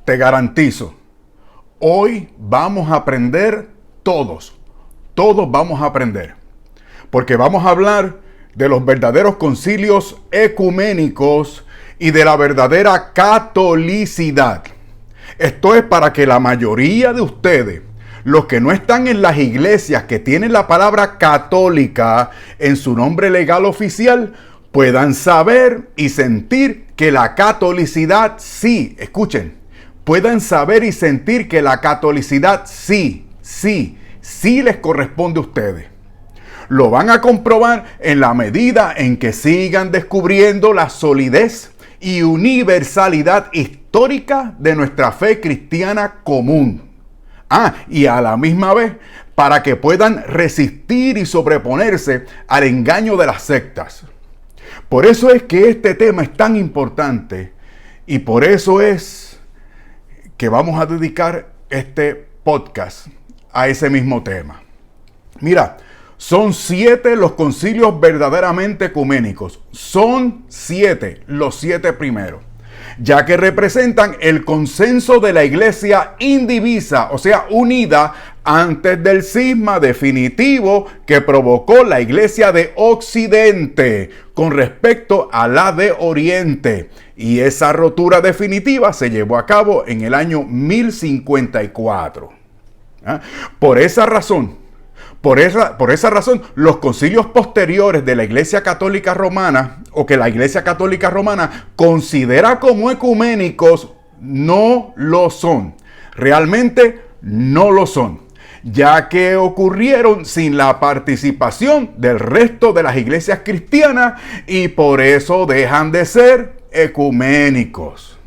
te garantizo, hoy vamos a aprender todos vamos a aprender, porque vamos a hablar de los verdaderos concilios ecuménicos y de la verdadera catolicidad. Esto es para que la mayoría de ustedes, los que no están en las iglesias que tienen la palabra católica en su nombre legal oficial, puedan saber y sentir que la catolicidad sí, escuchen, puedan saber y sentir que la catolicidad sí les corresponde a ustedes. Lo van a comprobar en la medida en que sigan descubriendo la solidez y universalidad histórica de nuestra fe cristiana común. Y a la misma vez, para que puedan resistir y sobreponerse al engaño de las sectas. Por eso es que este tema es tan importante y por eso es que vamos a dedicar este podcast a ese mismo tema. Mira, son 7 los concilios verdaderamente ecuménicos. Son 7, los 7 primeros, ya que representan el consenso de la iglesia indivisa, o sea, unida antes del cisma definitivo que provocó la iglesia de Occidente con respecto a la de Oriente. Y esa rotura definitiva se llevó a cabo en el año 1054. Por esa razón, los concilios posteriores de la Iglesia Católica Romana, o que la Iglesia Católica Romana considera como ecuménicos, no lo son. Realmente no lo son, ya que ocurrieron sin la participación del resto de las iglesias cristianas y por eso dejan de ser ecuménicos.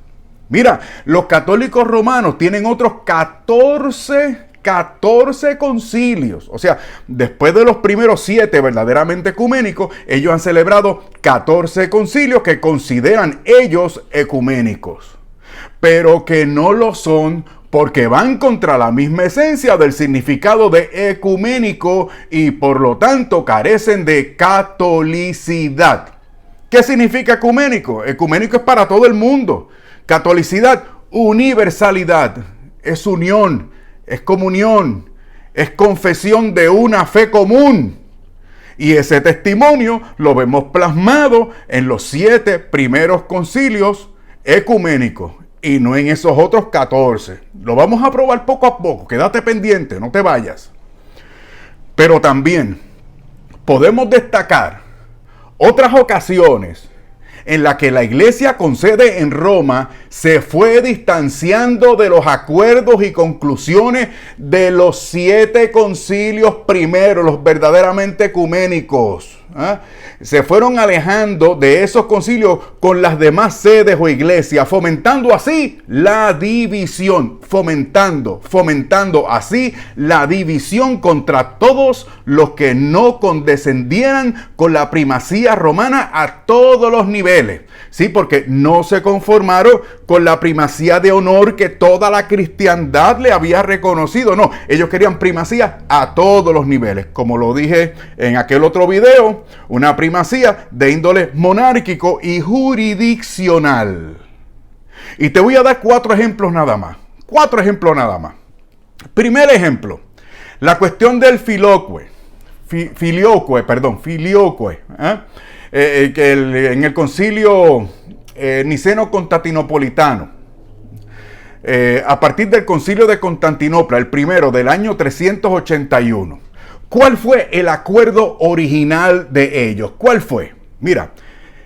Mira, los católicos romanos tienen otros 14 concilios. O sea, después de los primeros 7 verdaderamente ecuménicos, ellos han celebrado 14 concilios que consideran ellos ecuménicos, pero que no lo son porque van contra la misma esencia del significado de ecuménico y por lo tanto carecen de catolicidad. ¿Qué significa ecuménico? Ecuménico es para todo el mundo. Catolicidad, universalidad, es unión, es comunión, es confesión de una fe común. Y ese testimonio lo vemos plasmado en los 7 primeros concilios ecuménicos y no en esos otros 14. Lo vamos a probar poco a poco, quédate pendiente, no te vayas. Pero también podemos destacar otras ocasiones en la que la iglesia con sede en Roma se fue distanciando de los acuerdos y conclusiones de los 7 concilios primeros, los verdaderamente ecuménicos. Se fueron alejando de esos concilios con las demás sedes o iglesias, fomentando así la división, fomentando así la división contra todos los que no condescendieran con la primacía romana a todos los niveles. Sí, porque no se conformaron con la primacía de honor que toda la cristiandad le había reconocido. No, ellos querían primacía a todos los niveles. Como lo dije en aquel otro video, una primacía de índole monárquico y jurisdiccional. Y te voy a dar 4 ejemplos nada más. 4 ejemplos nada más. Primer ejemplo, la cuestión del filioque. En el concilio niceno-constantinoplatino, a partir del concilio de Constantinopla, el primero del año 381. ¿Cuál fue el acuerdo original de ellos? ¿Cuál fue? Mira,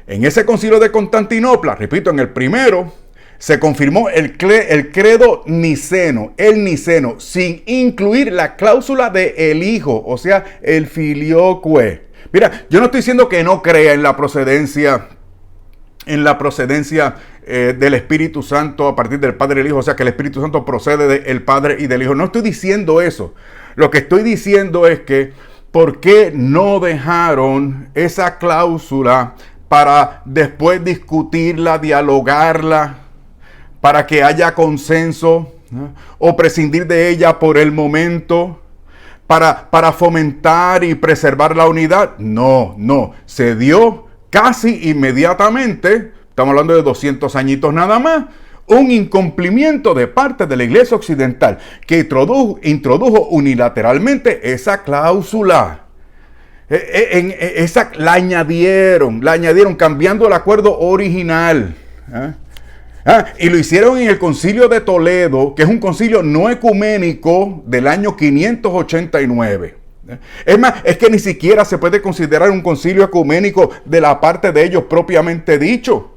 en ese concilio de Constantinopla, repito, en el primero, se confirmó el credo niceno, el niceno, sin incluir la cláusula de el hijo, o sea, el filioque. Mira, yo no estoy diciendo que no crea en la procedencia del Espíritu Santo a partir del Padre y del Hijo, o sea que el Espíritu Santo procede del Padre y del Hijo. No estoy diciendo eso. Lo que estoy diciendo es que ¿por qué no dejaron esa cláusula para después discutirla, dialogarla, para que haya consenso, ¿no? O prescindir de ella por el momento? Para fomentar y preservar la unidad. No, se dio casi inmediatamente, estamos hablando de 200 añitos nada más, un incumplimiento de parte de la Iglesia Occidental que introdujo unilateralmente esa cláusula. La añadieron cambiando el acuerdo original. Y lo hicieron en el Concilio de Toledo, que es un concilio no ecuménico del año 589. Es más, es que ni siquiera se puede considerar un concilio ecuménico de la parte de ellos propiamente dicho.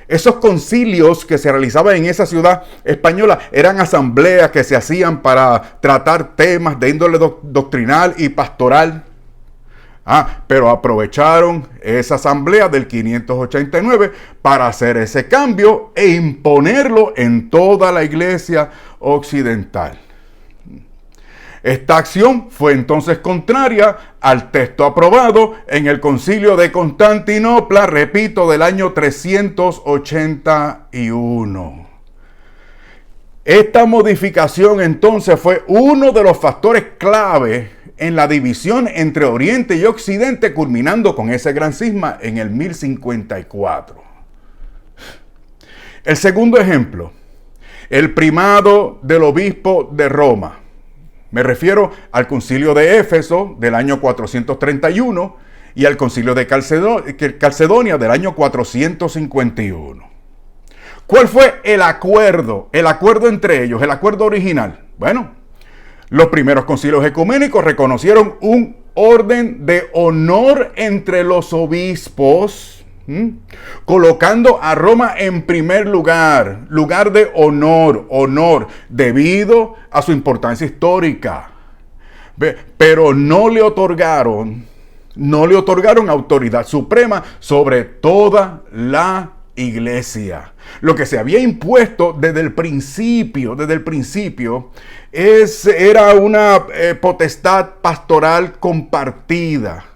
Esos concilios que se realizaban en esa ciudad española eran asambleas que se hacían para tratar temas de índole doctrinal y pastoral. Pero aprovecharon esa asamblea del 589 para hacer ese cambio e imponerlo en toda la iglesia occidental. Esta acción fue entonces contraria al texto aprobado en el Concilio de Constantinopla, repito, del año 381. Esta modificación entonces fue uno de los factores clave en la división entre Oriente y Occidente, culminando con ese gran cisma en el 1054. El segundo ejemplo, el primado del obispo de Roma. Me refiero al concilio de Éfeso del año 431 y al concilio de Calcedonia del año 451. ¿Cuál fue el acuerdo? El acuerdo entre ellos, el acuerdo original. Bueno, los primeros concilios ecuménicos reconocieron un orden de honor entre los obispos, colocando a Roma en primer lugar de honor, debido a su importancia histórica. Pero no le otorgaron autoridad suprema sobre toda la iglesia. Lo que se había impuesto desde el principio, era una potestad pastoral compartida,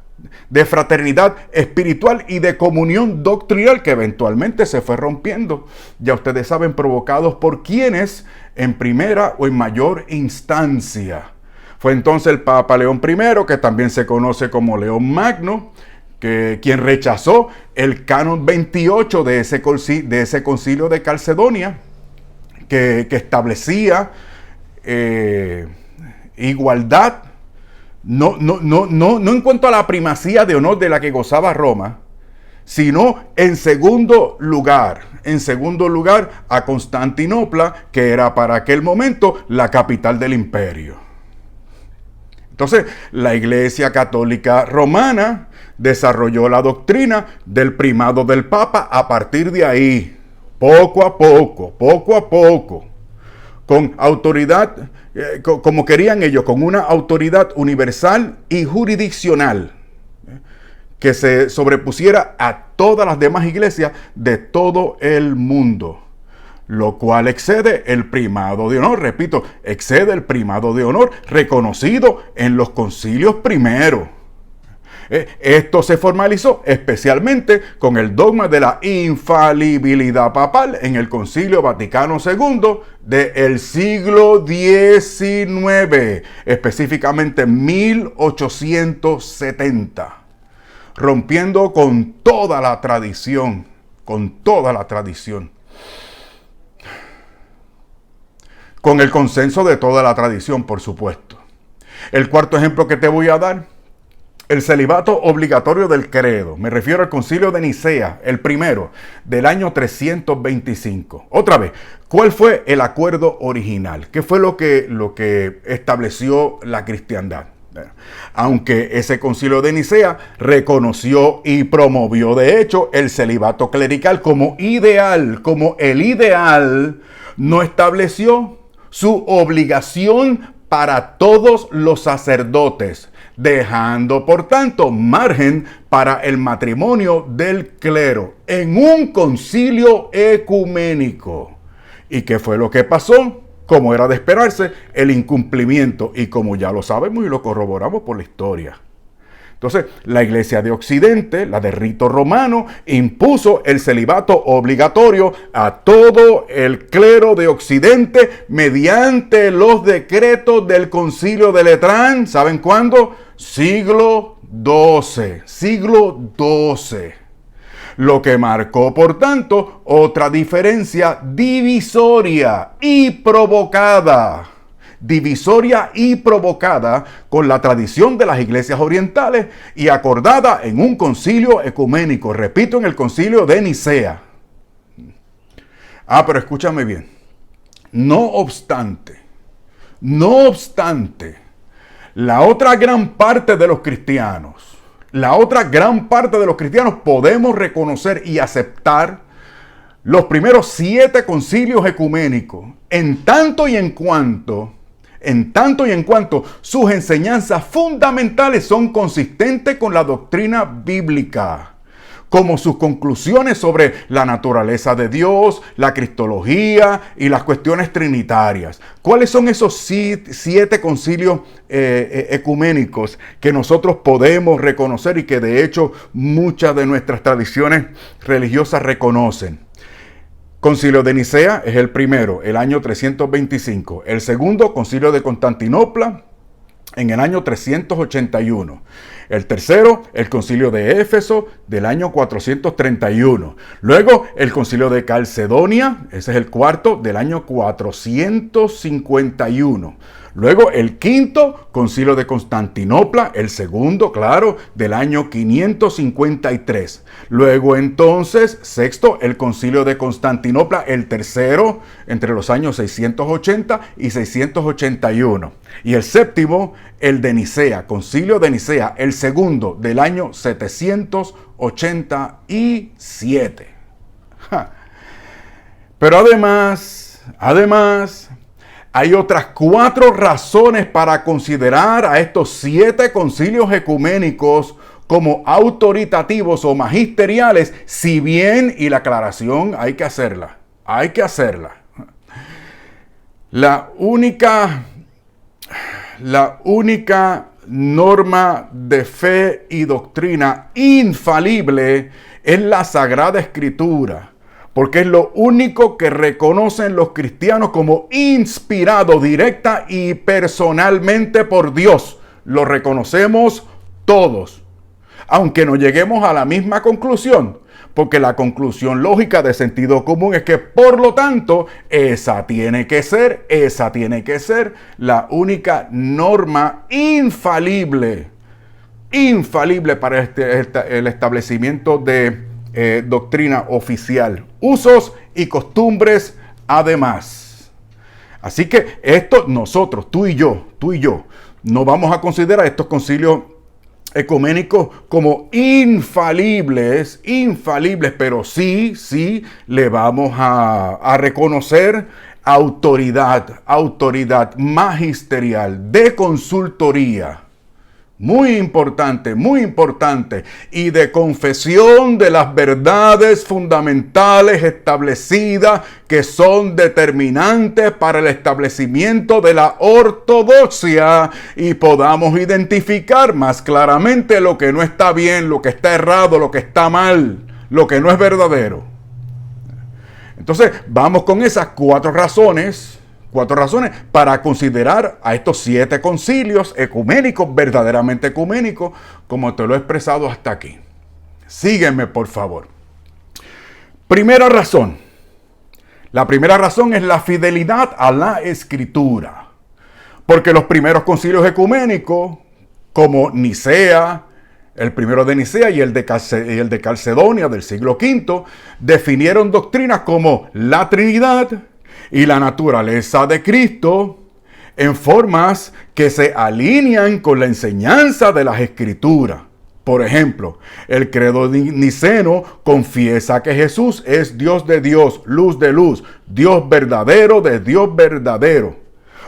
de fraternidad espiritual y de comunión doctrinal que eventualmente se fue rompiendo. Ya ustedes saben, provocados por quienes en primera o en mayor instancia. Fue entonces el Papa León I, que también se conoce como León Magno, quien rechazó el canon 28 de ese concilio de Calcedonia, que establecía igualdad, no en cuanto a la primacía de honor de la que gozaba Roma, sino en segundo lugar a Constantinopla, que era para aquel momento la capital del imperio. Entonces, la Iglesia Católica Romana desarrolló la doctrina del primado del Papa a partir de ahí, poco a poco, con autoridad, como querían ellos, con una autoridad universal y jurisdiccional, que se sobrepusiera a todas las demás iglesias de todo el mundo, lo cual excede el primado de honor, repito, excede el primado de honor reconocido en los concilios primeros. Esto se formalizó especialmente con el dogma de la infalibilidad papal en el Concilio Vaticano II del siglo XIX, específicamente 1870, rompiendo con toda la tradición, con el consenso de toda la tradición, por supuesto. El cuarto ejemplo que te voy a dar, el celibato obligatorio del credo. Me refiero al concilio de Nicea, el primero, del año 325. Otra vez, ¿cuál fue el acuerdo original? ¿Qué fue lo que estableció la cristiandad? Aunque ese concilio de Nicea reconoció y promovió de hecho el celibato clerical como el ideal, no estableció su obligación para todos los sacerdotes, dejando por tanto margen para el matrimonio del clero en un concilio ecuménico. ¿Y qué fue lo que pasó? Como era de esperarse, el incumplimiento, y como ya lo sabemos y lo corroboramos por la historia. Entonces, la iglesia de Occidente, la de rito romano, impuso el celibato obligatorio a todo el clero de Occidente mediante los decretos del Concilio de Letrán. ¿Saben cuándo? Siglo XII. lo que marcó, por tanto, otra diferencia divisoria y provocada. Divisoria y provocada con la tradición de las iglesias orientales y acordada en un concilio ecuménico, repito, en el concilio de Nicea. Pero escúchame bien. No obstante, la otra gran parte de los cristianos podemos reconocer y aceptar los primeros 7 concilios ecuménicos, en tanto y en cuanto sus enseñanzas fundamentales son consistentes con la doctrina bíblica, como sus conclusiones sobre la naturaleza de Dios, la cristología y las cuestiones trinitarias. ¿Cuáles son esos 7 concilios ecuménicos que nosotros podemos reconocer y que de hecho muchas de nuestras tradiciones religiosas reconocen? Concilio de Nicea es el primero, el año 325. El segundo, Concilio de Constantinopla, en el año 381. El tercero, el Concilio de Éfeso, del año 431. Luego, el Concilio de Calcedonia, ese es el cuarto, del año 451. Luego, el quinto, Concilio de Constantinopla, el segundo, claro, del año 553. Luego, entonces, sexto, el Concilio de Constantinopla, el tercero, entre los años 680 y 681. Y el séptimo, el de Nicea, Concilio de Nicea, el segundo, del año 787. Pero además, hay otras 4 razones para considerar a estos 7 concilios ecuménicos como autoritativos o magisteriales, si bien, y la aclaración hay que hacerla. La única norma de fe y doctrina infalible es la Sagrada Escritura, porque es lo único que reconocen los cristianos como inspirado directa y personalmente por Dios. Lo reconocemos todos, aunque no lleguemos a la misma conclusión, porque la conclusión lógica de sentido común es que, por lo tanto, esa tiene que ser la única norma infalible para el establecimiento de doctrina oficial, usos y costumbres además. Así que esto nosotros, tú y yo, no vamos a considerar estos concilios ecuménicos como infalibles, pero sí le vamos a reconocer autoridad magisterial de consultoría. Muy importante, y de confesión de las verdades fundamentales establecidas que son determinantes para el establecimiento de la ortodoxia y podamos identificar más claramente lo que no está bien, lo que está errado, lo que está mal, lo que no es verdadero. Entonces, vamos con esas 4 razones para considerar a estos 7 concilios ecuménicos, verdaderamente ecuménicos, como te lo he expresado hasta aquí. Sígueme, por favor. Primera razón. La primera razón es la fidelidad a la Escritura. Porque los primeros concilios ecuménicos, como Nicea, el primero de Nicea y el de Calcedonia del siglo V, definieron doctrinas como la Trinidad y la naturaleza de Cristo en formas que se alinean con la enseñanza de las Escrituras. Por ejemplo, el credo niceno confiesa que Jesús es Dios de Dios, luz de luz, Dios verdadero de Dios verdadero.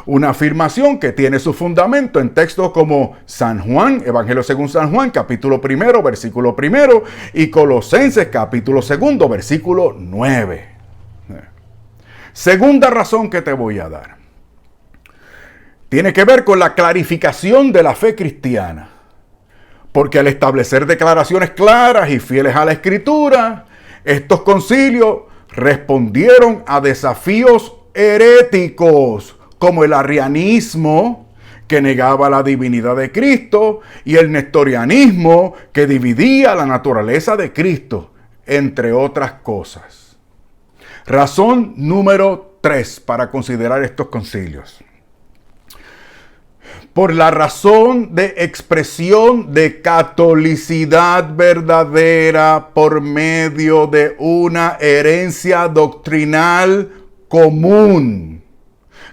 Una afirmación que tiene su fundamento en textos como San Juan, Evangelio según San Juan, capítulo 1, versículo 1, y Colosenses, capítulo 2, versículo 9. Segunda razón que te voy a dar. Tiene que ver con la clarificación de la fe cristiana. Porque al establecer declaraciones claras y fieles a la Escritura, estos concilios respondieron a desafíos heréticos, como el arrianismo, que negaba la divinidad de Cristo, y el nestorianismo, que dividía la naturaleza de Cristo. entre otras cosas. Razón número 3 para considerar estos concilios. Por la razón de expresión de catolicidad verdadera por medio de una herencia doctrinal común.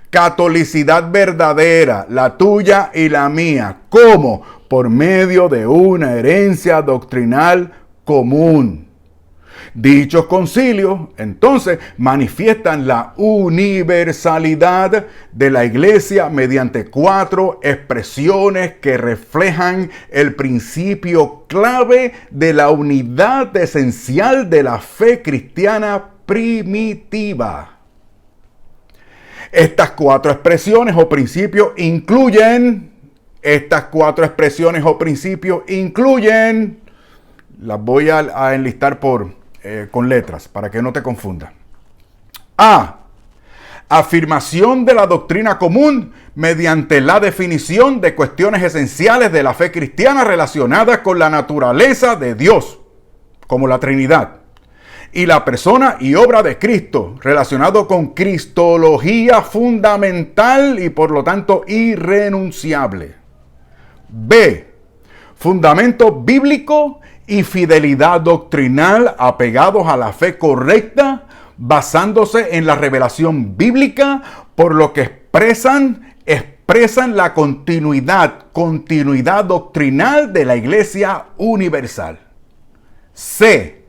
Catolicidad verdadera, la tuya y la mía. ¿Cómo? Por medio de una herencia doctrinal común. Dichos concilios, entonces, manifiestan la universalidad de la Iglesia mediante 4 expresiones que reflejan el principio clave de la unidad esencial de la fe cristiana primitiva. Estas 4 expresiones o principios incluyen, las voy a enlistar con letras para que no te confunda. A. Afirmación de la doctrina común mediante la definición de cuestiones esenciales de la fe cristiana relacionadas con la naturaleza de Dios, como la Trinidad, y la persona y obra de Cristo, relacionado con cristología fundamental y por lo tanto irrenunciable. B. Fundamento bíblico y fidelidad doctrinal apegados a la fe correcta, basándose en la revelación bíblica, por lo que expresan la continuidad doctrinal de la Iglesia universal. C.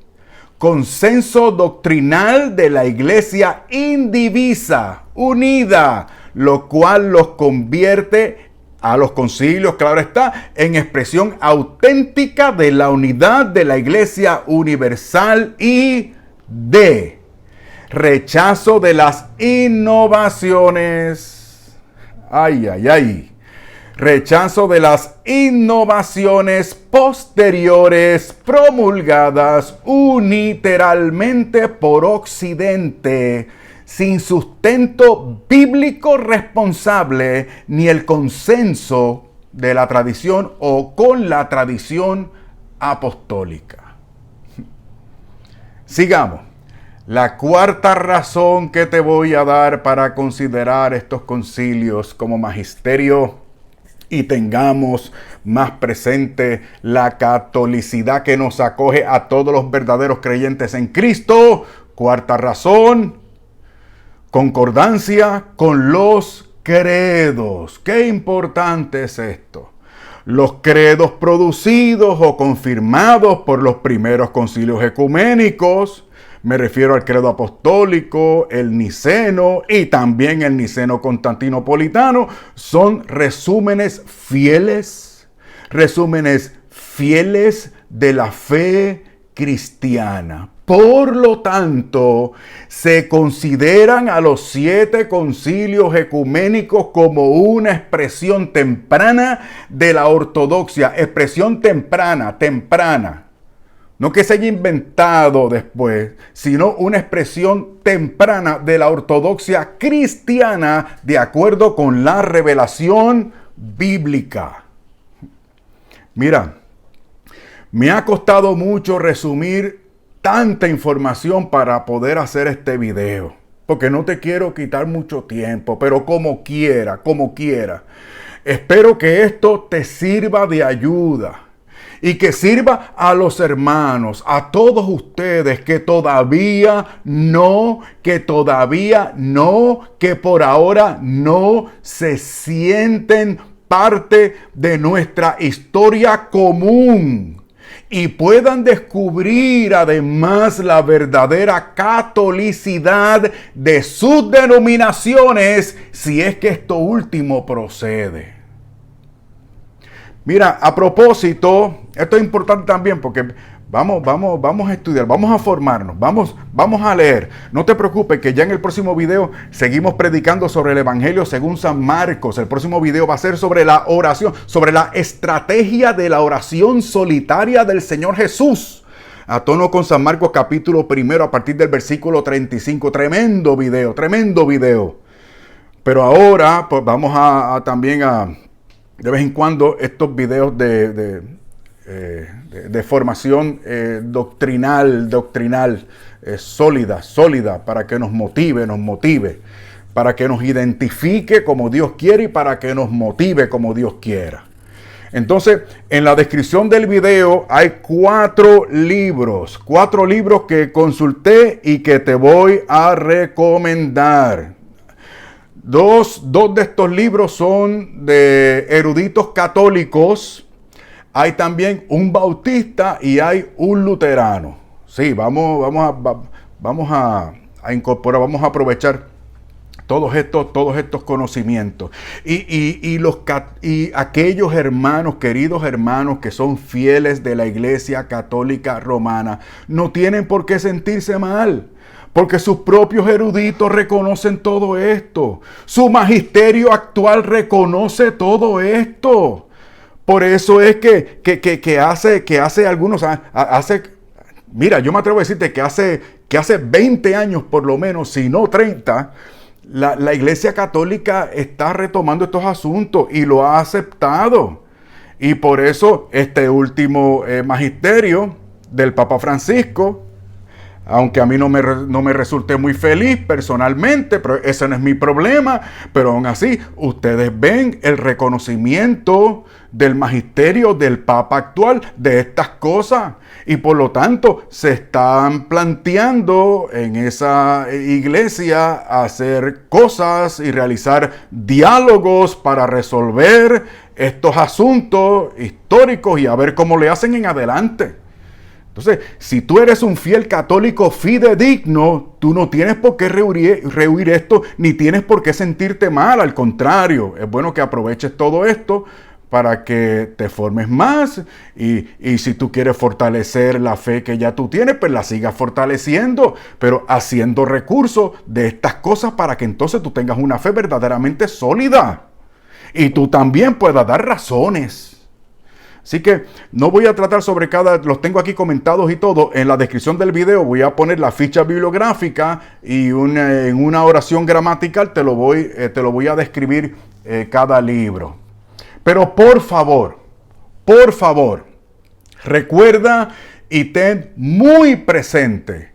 Consenso doctrinal de la Iglesia indivisa, unida, lo cual los convierte a los concilios, claro está, en expresión auténtica de la unidad de la Iglesia universal. Y D. Rechazo de las innovaciones. Rechazo de las innovaciones posteriores promulgadas unilateralmente por Occidente, sin sustento bíblico responsable ni el consenso de la tradición o con la tradición apostólica. Sigamos. La 4ª razón que te voy a dar para considerar estos concilios como magisterio y tengamos más presente la catolicidad que nos acoge a todos los verdaderos creyentes en Cristo. 4ª razón. Concordancia con los credos. Qué importante es esto. Los credos producidos o confirmados por los primeros concilios ecuménicos, me refiero al credo apostólico, el niceno y también el niceno constantinopolitano, son resúmenes fieles de la fe cristiana. Por lo tanto, se consideran a los 7 concilios ecuménicos como una expresión temprana de la ortodoxia. Expresión temprana. No que se haya inventado después, sino una expresión temprana de la ortodoxia cristiana de acuerdo con la revelación bíblica. Mira, me ha costado mucho resumir tanta información para poder hacer este video, porque no te quiero quitar mucho tiempo, pero como quiera. Espero que esto te sirva de ayuda y que sirva a los hermanos, a todos ustedes que por ahora no se sienten parte de nuestra historia común y puedan descubrir además la verdadera catolicidad de sus denominaciones, si es que esto último procede. Mira, a propósito, esto es importante también porque vamos a estudiar, vamos a formarnos, vamos a leer. No te preocupes que ya en el próximo video seguimos predicando sobre el Evangelio según San Marcos. El próximo video va a ser sobre la oración, sobre la estrategia de la oración solitaria del Señor Jesús. A tono con San Marcos capítulo 1 a partir del versículo 35. Tremendo video. Pero ahora pues vamos a también de vez en cuando estos videos de formación doctrinal, sólida, para que nos motive, para que nos identifique como Dios quiere y para que nos motive como Dios quiera. Entonces, en la descripción del video hay 4 libros que consulté y que te voy a recomendar. Dos de estos libros son de eruditos católicos. Hay también un bautista y hay un luterano. Sí, vamos a incorporar, vamos a aprovechar todos estos conocimientos. Y aquellos hermanos, queridos hermanos, que son fieles de la Iglesia Católica Romana, no tienen por qué sentirse mal, porque sus propios eruditos reconocen todo esto. Su magisterio actual reconoce todo esto. Por eso es que hace algunos años, mira, yo me atrevo a decirte que hace 20 años por lo menos, si no 30, la Iglesia Católica está retomando estos asuntos y lo ha aceptado. Y por eso este último magisterio del Papa Francisco, aunque a mí no me resulte muy feliz personalmente, pero ese no es mi problema, pero aún así ustedes ven el reconocimiento del magisterio del Papa actual de estas cosas, y por lo tanto se están planteando en esa iglesia hacer cosas y realizar diálogos para resolver estos asuntos históricos y a ver cómo le hacen en adelante. Entonces, si tú eres un fiel católico fidedigno, tú no tienes por qué rehuir esto, ni tienes por qué sentirte mal. Al contrario, es bueno que aproveches todo esto para que te formes más y si tú quieres fortalecer la fe que ya tú tienes, pues la sigas fortaleciendo, pero haciendo recurso de estas cosas para que entonces tú tengas una fe verdaderamente sólida y tú también puedas dar razones. Así que no voy a tratar sobre los tengo aquí comentados y todo. En la descripción del video voy a poner la ficha bibliográfica y en una oración gramatical te lo voy a describir cada libro. Pero por favor, recuerda y ten muy presente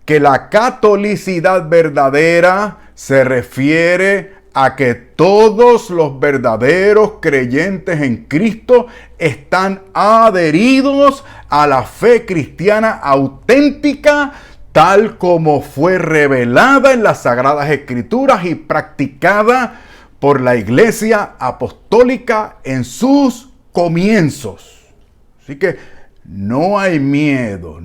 que la catolicidad verdadera se refiere a que todos los verdaderos creyentes en Cristo están adheridos a la fe cristiana auténtica, tal como fue revelada en las Sagradas Escrituras y practicada por la Iglesia Apostólica en sus comienzos. Así que no hay miedo.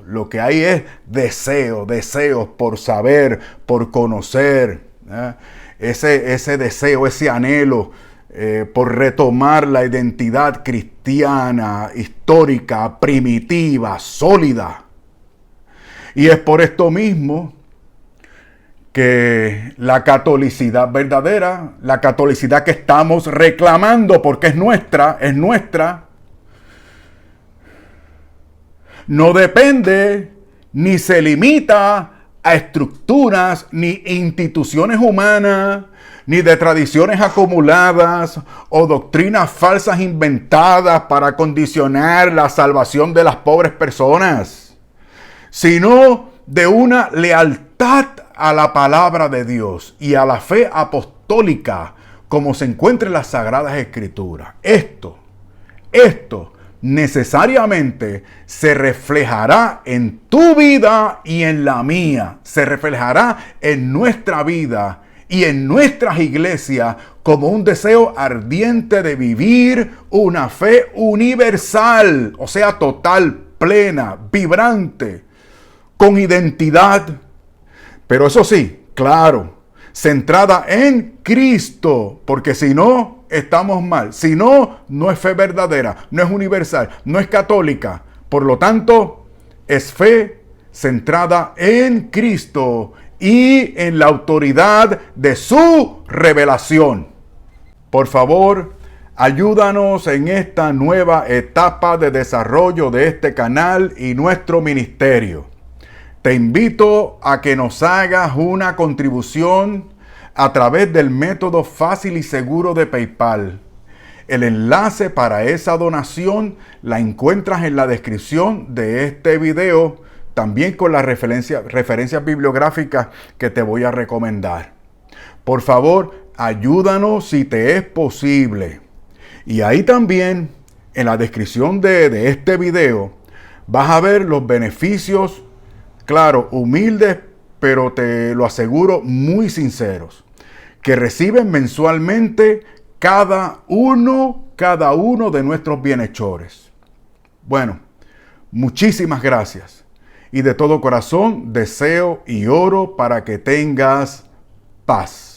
Lo que hay es deseos por saber, por conocer. Ese deseo, ese anhelo por retomar la identidad cristiana, histórica, primitiva, sólida. Y es por esto mismo que la catolicidad verdadera, la catolicidad que estamos reclamando porque es nuestra, no depende ni se limita a estructuras ni instituciones humanas, ni de tradiciones acumuladas o doctrinas falsas inventadas para condicionar la salvación de las pobres personas, sino de una lealtad a la palabra de Dios y a la fe apostólica como se encuentra en las Sagradas Escrituras. Esto necesariamente se reflejará en tu vida y en la mía. Se reflejará en nuestra vida y en nuestras iglesias como un deseo ardiente de vivir una fe universal, o sea, total, plena, vibrante, con identidad. Pero eso sí, claro, centrada en Cristo, porque si no, estamos mal. Si no, no es fe verdadera, no es universal, no es católica. Por lo tanto, es fe centrada en Cristo y en la autoridad de su revelación. Por favor, ayúdanos en esta nueva etapa de desarrollo de este canal y nuestro ministerio. Te invito a que nos hagas una contribución a través del método fácil y seguro de PayPal. El enlace para esa donación la encuentras en la descripción de este video, también con las referencias bibliográficas que te voy a recomendar. Por favor, ayúdanos si te es posible. Y ahí también, en la descripción de este video, vas a ver los beneficios, claro, humildes, pero te lo aseguro, muy sinceros, que reciben mensualmente cada uno de nuestros bienhechores. Bueno, muchísimas gracias. Y de todo corazón deseo y oro para que tengas paz.